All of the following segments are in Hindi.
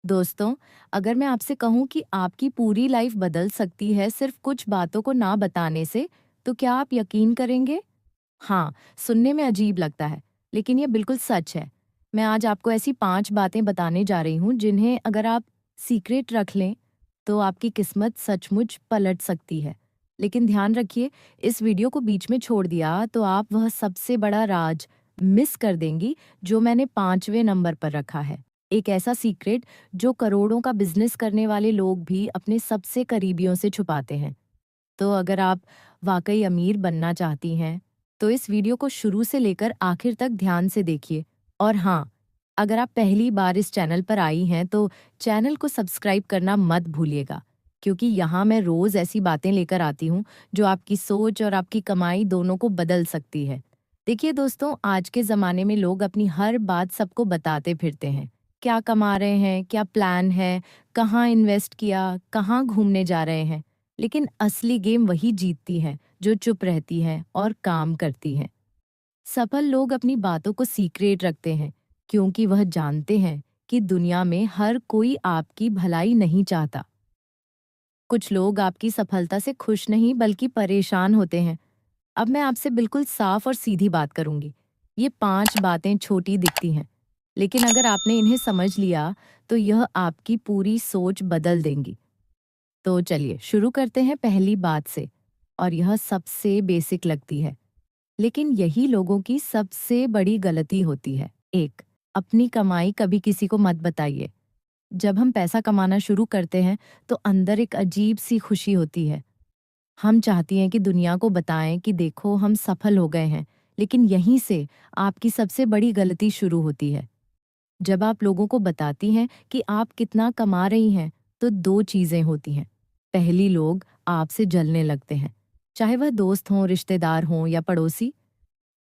दोस्तों, अगर मैं आपसे कहूँ कि आपकी पूरी लाइफ बदल सकती है सिर्फ कुछ बातों को ना बताने से, तो क्या आप यकीन करेंगे? हाँ, सुनने में अजीब लगता है, लेकिन ये बिल्कुल सच है। मैं आज आपको ऐसी 5 बातें बताने जा रही हूँ, जिन्हें अगर आप सीक्रेट रख लें, तो आपकी किस्मत सचमुच पलट सकती है। लेकिन ध्यान रखिए, इस वीडियो को बीच में छोड़ दिया, तो आप वह सबसे बड़ा राज मिस कर देंगी, जो मैंने 5वें नंबर पर रखा है। एक ऐसा सीक्रेट जो करोड़ों का बिज़नेस करने वाले लोग भी अपने सबसे करीबियों से छुपाते हैं। तो अगर आप वाकई अमीर बनना चाहती हैं, तो इस वीडियो को शुरू से लेकर आखिर तक ध्यान से देखिए। और हाँ, अगर आप पहली बार इस चैनल पर आई हैं, तो चैनल को सब्सक्राइब करना मत भूलिएगा, क्योंकि यहाँ मैं रोज़ ऐसी बातें लेकर आती हूँ, जो आपकी सोच और आपकी कमाई दोनों को बदल सकती है। देखिए दोस्तों, आज के ज़माने में लोग अपनी हर बात सबको बताते फिरते हैं। क्या कमा रहे हैं, क्या प्लान है, कहाँ इन्वेस्ट किया, कहाँ घूमने जा रहे हैं। लेकिन असली गेम वही जीतती है जो चुप रहती है और काम करती है। सफल लोग अपनी बातों को सीक्रेट रखते हैं, क्योंकि वह जानते हैं कि दुनिया में हर कोई आपकी भलाई नहीं चाहता। कुछ लोग आपकी सफलता से खुश नहीं बल्कि परेशान होते हैं। अब मैं आपसे बिल्कुल साफ और सीधी बात करूंगी। ये 5 बातें छोटी दिखती हैं, लेकिन अगर आपने इन्हें समझ लिया, तो यह आपकी पूरी सोच बदल देंगी। तो चलिए शुरू करते हैं पहली बात से, और यह सबसे बेसिक लगती है, लेकिन यही लोगों की सबसे बड़ी गलती होती है। 1, अपनी कमाई कभी किसी को मत बताइए। जब हम पैसा कमाना शुरू करते हैं, तो अंदर एक अजीब सी खुशी होती है। हम चाहती हैं कि दुनिया को बताएं कि देखो हम सफल हो गए हैं, लेकिन यहीं से आपकी सबसे बड़ी गलती शुरू होती है। जब आप लोगों को बताती हैं कि आप कितना कमा रही हैं, तो 2 चीज़ें होती हैं। पहली, लोग आपसे जलने लगते हैं, चाहे वह दोस्त हों, रिश्तेदार हों या पड़ोसी।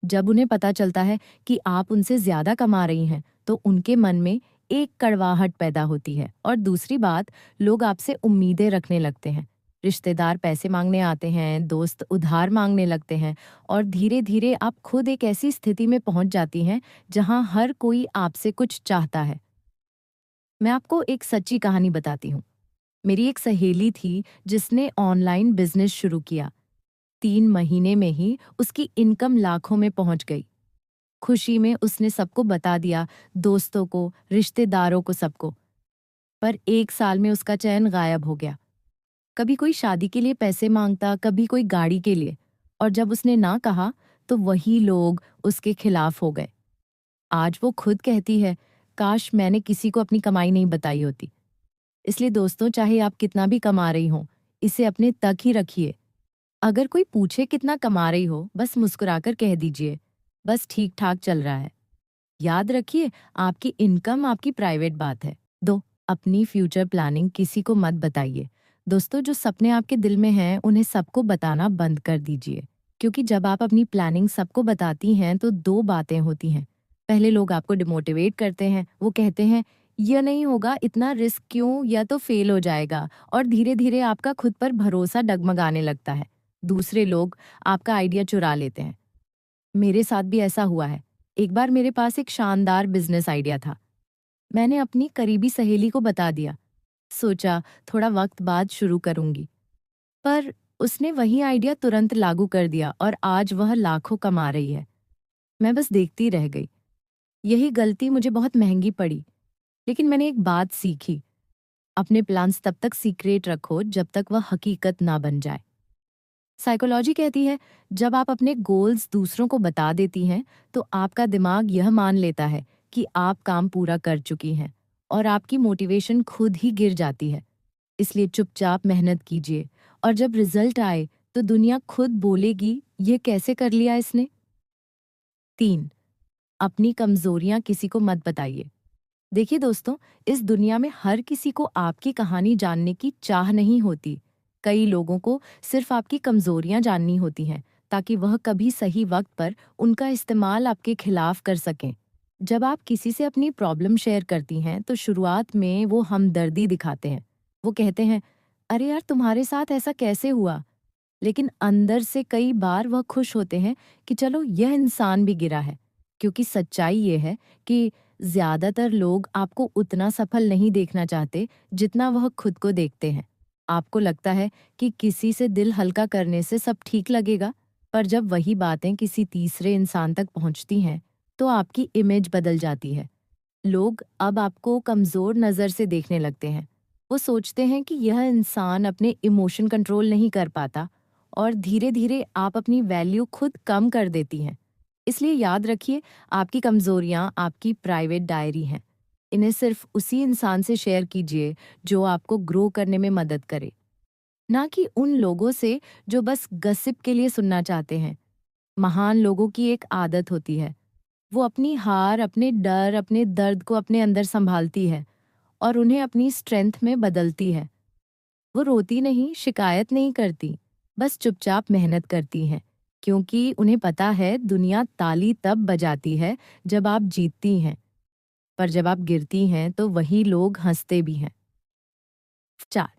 जब उन्हें पता चलता है कि आप उनसे ज़्यादा कमा रही हैं, तो उनके मन में एक कड़वाहट पैदा होती है। और दूसरी बात, लोग आपसे उम्मीदें रखने लगते हैं। रिश्तेदार पैसे मांगने आते हैं, दोस्त उधार मांगने लगते हैं, और धीरे-धीरे आप खुद एक ऐसी स्थिति में पहुंच जाती हैं, जहां हर कोई आपसे कुछ चाहता है। मैं आपको एक सच्ची कहानी बताती हूँ। मेरी एक सहेली थी, जिसने ऑनलाइन बिजनेस शुरू किया। 3 महीने में ही उसकी इनकम लाखों में पहुंच गई। खुशी में उसने सबको बता दिया, दोस्तों को, रिश्तेदारों को, सबको। पर 1 साल में उसका चैन गायब हो गया। कभी कोई शादी के लिए पैसे मांगता, कभी कोई गाड़ी के लिए। और जब उसने ना कहा, तो वही लोग उसके खिलाफ हो गए। आज वो खुद कहती है, काश मैंने किसी को अपनी कमाई नहीं बताई होती। इसलिए दोस्तों, चाहे आप कितना भी कमा रही हो, इसे अपने तक ही रखिए। अगर कोई पूछे कितना कमा रही हो, बस मुस्कुराकर कह दीजिए, बस ठीक-ठाक चल रहा है। याद रखिए, आपकी इनकम आपकी प्राइवेट बात है। 2, अपनी फ्यूचर प्लानिंग किसी को मत बताइए। दोस्तों, जो सपने आपके दिल में हैं, उन्हें सबको बताना बंद कर दीजिए। क्योंकि जब आप अपनी प्लानिंग सबको बताती हैं, तो 2 बातें होती हैं। पहले, लोग आपको डिमोटिवेट करते हैं। वो कहते हैं, "यह नहीं होगा, इतना रिस्क क्यों, या तो फेल हो जाएगा।" और धीरे-धीरे आपका खुद पर भरोसा डगमगाने लगता है। दूसरे लोग आपका आइडिया चुरा लेते हैं। मेरे साथ भी ऐसा हुआ है। एक बार मेरे पास एक शानदार बिजनेस आइडिया था। मैंने अपनी करीबी सहेली को बता दिया। सोचा थोड़ा वक्त बाद शुरू करूंगी। पर उसने वही आइडिया तुरंत लागू कर दिया, और आज वह लाखों कमा रही है। मैं बस देखती रह गई। यही गलती मुझे बहुत महंगी पड़ी। लेकिन मैंने एक बात सीखी, अपने प्लान्स तब तक सीक्रेट रखो जब तक वह हकीकत ना बन जाए। साइकोलॉजी कहती है, जब आप अपने गोल्स दूसरों को बता देती हैं, तो आपका दिमाग यह मान लेता है कि आप काम पूरा कर चुकी हैं, और आपकी मोटिवेशन खुद ही गिर जाती है। इसलिए चुपचाप मेहनत कीजिए, और जब रिजल्ट आए, तो दुनिया खुद बोलेगी, ये कैसे कर लिया इसने। 3, अपनी कमजोरियां किसी को मत बताइए। देखिए दोस्तों, इस दुनिया में हर किसी को आपकी कहानी जानने की चाह नहीं होती। कई लोगों को सिर्फ आपकी कमजोरियां जाननी होती हैं, ताकि वह कभी सही वक्त पर उनका इस्तेमाल आपके खिलाफ कर सकें। जब आप किसी से अपनी प्रॉब्लम शेयर करती हैं, तो शुरुआत में वो हमदर्दी दिखाते हैं। वो कहते हैं, अरे यार, तुम्हारे साथ ऐसा कैसे हुआ। लेकिन अंदर से कई बार वह खुश होते हैं कि चलो, यह इंसान भी गिरा है। क्योंकि सच्चाई ये है कि ज़्यादातर लोग आपको उतना सफल नहीं देखना चाहते जितना वह खुद को देखते हैं। आपको लगता है कि किसी से दिल हल्का करने से सब ठीक लगेगा, पर जब वही बातें किसी तीसरे इंसान तक पहुंचती हैं, तो आपकी इमेज बदल जाती है। लोग अब आपको कमज़ोर नज़र से देखने लगते हैं। वो सोचते हैं कि यह इंसान अपने इमोशन कंट्रोल नहीं कर पाता, और धीरे-धीरे आप अपनी वैल्यू खुद कम कर देती हैं। इसलिए याद रखिए, आपकी कमज़ोरियाँ आपकी प्राइवेट डायरी हैं। इन्हें सिर्फ उसी इंसान से शेयर कीजिए जो आपको ग्रो करने में मदद करे, ना कि उन लोगों से जो बस गसिप के लिए सुनना चाहते हैं। महान लोगों की एक आदत होती है, वो अपनी हार, अपने डर, अपने दर्द को अपने अंदर संभालती है और उन्हें अपनी स्ट्रेंथ में बदलती है। वो रोती नहीं, शिकायत नहीं करती, बस चुपचाप मेहनत करती हैं, क्योंकि उन्हें पता है दुनिया ताली तब बजाती है जब आप जीतती हैं, पर जब आप गिरती हैं तो वही लोग हंसते भी हैं। 4,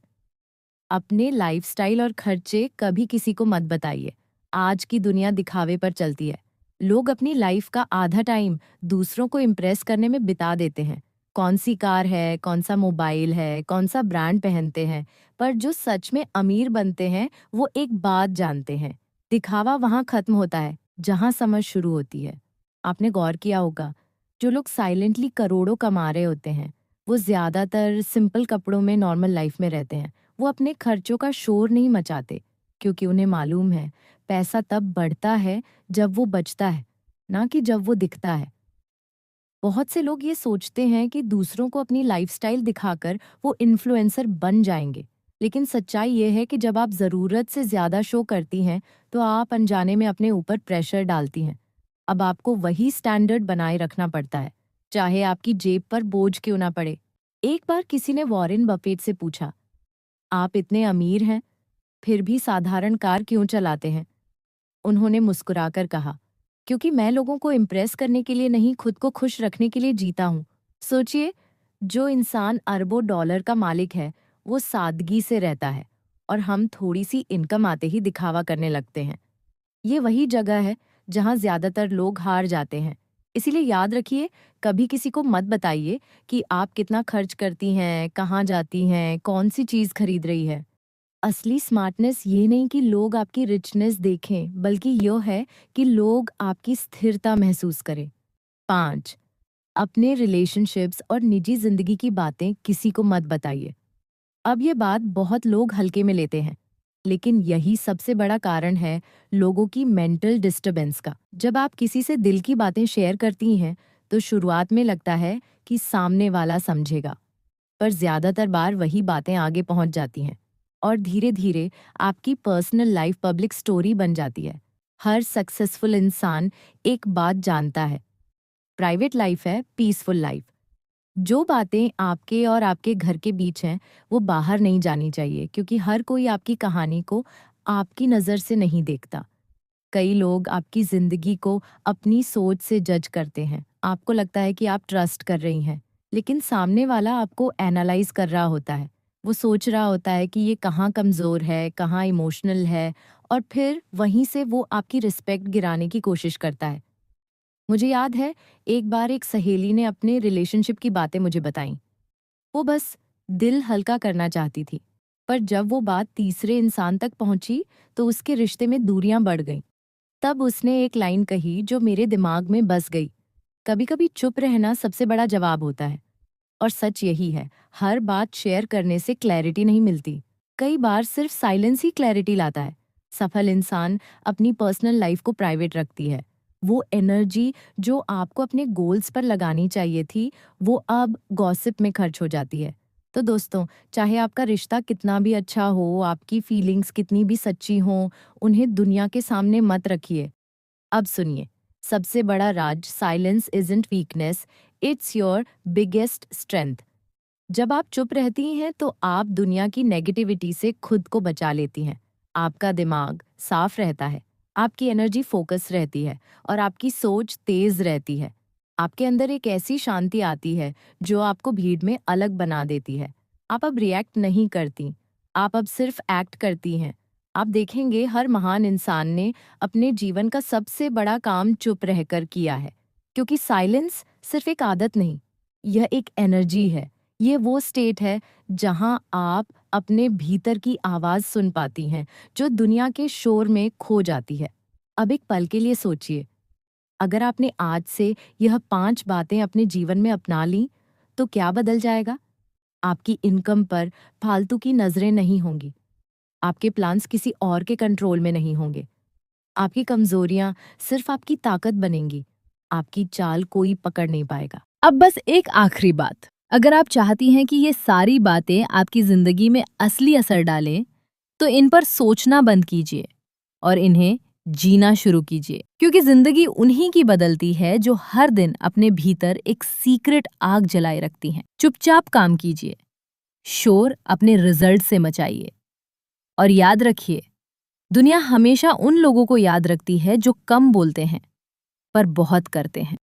अपने लाइफस्टाइल और खर्चे कभी किसी को मत बताइए। आज की दुनिया दिखावे पर चलती है। लोग अपनी लाइफ का आधा टाइम दूसरों को इम्प्रेस करने में बिता देते हैं। कौन सी कार है, कौन सा मोबाइल है, कौन सा ब्रांड पहनते हैं, पर जो सच में अमीर बनते हैं वो एक बात जानते हैं। दिखावा वहां खत्म होता है जहां समझ शुरू होती है। आपने गौर किया होगा, जो लोग साइलेंटली करोड़ों कमा रहे होते हैं, वो ज्यादातर सिंपल कपड़ों में नॉर्मल लाइफ में रहते हैं। वो अपने खर्चों का शोर नहीं मचाते, क्योंकि उन्हें मालूम है पैसा तब बढ़ता है जब वो बचता है, ना कि जब वो दिखता है। बहुत से लोग ये सोचते हैं कि दूसरों को अपनी लाइफस्टाइल दिखाकर वो इन्फ्लुएंसर बन जाएंगे, लेकिन सच्चाई ये है कि जब आप ज़रूरत से ज़्यादा शो करती हैं तो आप अनजाने में अपने ऊपर प्रेशर डालती हैं। अब आपको वही स्टैंडर्ड बनाए रखना पड़ता है, चाहे आपकी जेब पर बोझ क्यों ना पड़े। एक बार किसी ने वॉरेन बफेट से पूछा, आप इतने अमीर हैं, फिर भी साधारण कार क्यों चलाते हैं? उन्होंने मुस्कुराकर कहा, क्योंकि मैं लोगों को इम्प्रेस करने के लिए नहीं, खुद को खुश रखने के लिए जीता हूँ। सोचिए, जो इंसान अरबों डॉलर का मालिक है, वो सादगी से रहता है, और हम थोड़ी सी इनकम आते ही दिखावा करने लगते हैं। ये वही जगह है जहाँ ज्यादातर लोग हार जाते हैं। इसीलिए याद रखिए, कभी किसी को मत बताइए कि आप कितना खर्च करती हैं, कहाँ जाती हैं, कौन सी चीज़ खरीद रही है। असली स्मार्टनेस ये नहीं कि लोग आपकी रिचनेस देखें, बल्कि यह है कि लोग आपकी स्थिरता महसूस करें। 5, अपने रिलेशनशिप्स और निजी जिंदगी की बातें किसी को मत बताइए। अब ये बात बहुत लोग हल्के में लेते हैं, लेकिन यही सबसे बड़ा कारण है लोगों की मेंटल डिस्टरबेंस का। जब आप किसी से दिल की बातें शेयर करती हैं, तो शुरुआत में लगता है कि सामने वाला समझेगा, पर ज्यादातर बार वही बातें आगे पहुंच जाती हैं और धीरे धीरे आपकी पर्सनल लाइफ पब्लिक स्टोरी बन जाती है। हर सक्सेसफुल इंसान एक बात जानता है, प्राइवेट लाइफ है पीसफुल लाइफ। जो बातें आपके और आपके घर के बीच हैं, वो बाहर नहीं जानी चाहिए, क्योंकि हर कोई आपकी कहानी को आपकी नज़र से नहीं देखता। कई लोग आपकी जिंदगी को अपनी सोच से जज करते हैं। आपको लगता है कि आप ट्रस्ट कर रही हैं, लेकिन सामने वाला आपको एनालाइज कर रहा होता है। वो सोच रहा होता है कि ये कहाँ कमज़ोर है, कहाँ इमोशनल है, और फिर वहीं से वो आपकी रिस्पेक्ट गिराने की कोशिश करता है। मुझे याद है, एक बार एक सहेली ने अपने रिलेशनशिप की बातें मुझे बताईं। वो बस दिल हल्का करना चाहती थी, पर जब वो बात तीसरे इंसान तक पहुंची तो उसके रिश्ते में दूरियां बढ़ गईं। तब उसने एक लाइन कही जो मेरे दिमाग में बस गई, कभी-कभी चुप रहना सबसे बड़ा जवाब होता है। और सच यही है, हर बात शेयर करने से क्लैरिटी नहीं मिलती। कई बार सिर्फ साइलेंस ही क्लैरिटी लाता है। सफल इंसान अपनी पर्सनल लाइफ को प्राइवेट रखती है। वो एनर्जी जो आपको अपने गोल्स पर लगानी चाहिए थी, वो अब गॉसिप में खर्च हो जाती है। तो दोस्तों, चाहे आपका रिश्ता कितना भी अच्छा हो, आपकी फीलिंग्स कितनी भी सच्ची हों, उन्हें दुनिया के सामने मत रखिए। अब सुनिए, सबसे बड़ा राज, silence isn't weakness, it's your biggest strength. जब आप चुप रहती हैं तो आप दुनिया की नेगेटिविटी से खुद को बचा लेती हैं। आपका दिमाग साफ रहता है, आपकी एनर्जी फोकस रहती है, और आपकी सोच तेज रहती है। आपके अंदर एक ऐसी शांति आती है जो आपको भीड़ में अलग बना देती है। आप अब रिएक्ट नहीं करती, आप अब सिर्फ एक्ट करती हैं। आप देखेंगे, हर महान इंसान ने अपने जीवन का सबसे बड़ा काम चुप रहकर किया है। क्योंकि साइलेंस सिर्फ एक आदत नहीं, यह एक एनर्जी है। ये वो स्टेट है जहां आप अपने भीतर की आवाज सुन पाती हैं, जो दुनिया के शोर में खो जाती है। अब एक पल के लिए सोचिए, अगर आपने आज से यह 5 बातें अपने जीवन में अपना ली, तो क्या बदल जाएगा? आपकी इनकम पर फालतू की नजरें नहीं होंगी। आपके प्लान्स किसी और के कंट्रोल में नहीं होंगे। आपकी कमजोरियां सिर्फ आपकी ताकत बनेंगी। आपकी चाल कोई पकड़ नहीं पाएगा। अब बस एक आखिरी बात, अगर आप चाहती हैं कि ये सारी बातें आपकी जिंदगी में असली असर डालें, तो इन पर सोचना बंद कीजिए और इन्हें जीना शुरू कीजिए, क्योंकि जिंदगी उन्हीं की बदलती है जो हर दिन अपने भीतर एक सीक्रेट आग जलाए रखती हैं। चुपचाप काम कीजिए, शोर अपने रिजल्ट से मचाइए और याद रखिए, दुनिया हमेशा उन लोगों को याद रखती है जो कम बोलते हैं पर बहुत करते हैं।